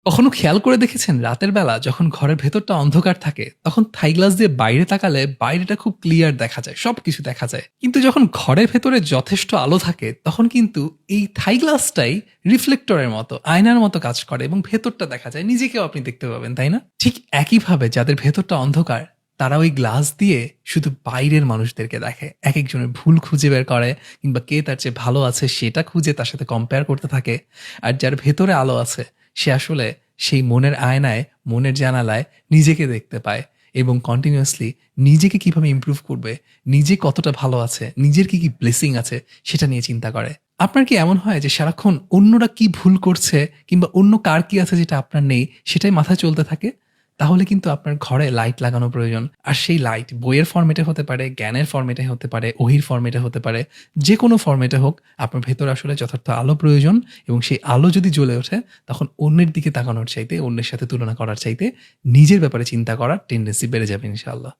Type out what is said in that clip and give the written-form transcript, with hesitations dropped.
কখনো খেয়াল করে দেখেছেন রাতের বেলা যখন ঘরের ভেতরটা অন্ধকার থাকে তখন থাই গ্লাস দিয়ে বাইরে তাকালে বাইরেটা খুব ক্লিয়ার দেখা যায়, সবকিছু দেখা যায়। কিন্তু যখন ঘরের ভেতরে যথেষ্ট আলো থাকে তখন কিন্তু এই থাই গ্লাসটাই রিফ্লেক্টরের মতো, আয়নার মতো কাজ করে এবং ভেতরটা দেখা যায়, নিজেকেও আপনি দেখতে পাবেন, তাই না? ঠিক একইভাবে যাদের ভেতরটা অন্ধকার তারা ওই গ্লাস দিয়ে শুধু বাইরের মানুষদেরকে দেখে, এক একজনের ভুল খুঁজে বের করে, কিংবা কে তার চেয়ে ভালো আছে সেটা খুঁজে তার সাথে কম্পেয়ার করতে থাকে। আর যার ভেতরে আলো আছে সে আসলে সেই মনের আয়নায়, মনের জানালায় নিজেকে দেখতে পায় এবং কন্টিনিউয়াসলি নিজেকে কিভাবে ইমপ্রুভ করবে, নিজে কতটা ভালো আছে, নিজের কি কি ব্লেসিং আছে সেটা নিয়ে চিন্তা করে। আপনার কি এমন হয় যে সারাক্ষণ অন্যরা কি ভুল করছে কিংবা অন্য কার কি আছে যেটা আপনার নেই সেটাই মাথায় চলতে থাকে? তাহলে কিন্তু আপনার ঘরে লাইট লাগানো প্রয়োজন। আর সেই লাইট বইয়ের ফরম্যাটে হতে পারে, জ্ঞানের ফরম্যাটে হতে পারে, ওহির ফরম্যাটে হতে পারে। যেকোনো ফরম্যাটে হোক, আপনার ভেতরে আসলে যথার্থ আলো প্রয়োজন এবং সেই আলো যদি জ্বলে ওঠে তখন অন্যের দিকে তাকানোর চাইতে, অন্যের সাথে তুলনা করার চাইতে নিজের ব্যাপারে চিন্তা করার টেনডেন্সি বেড়ে যাবে ইনশাআল্লাহ।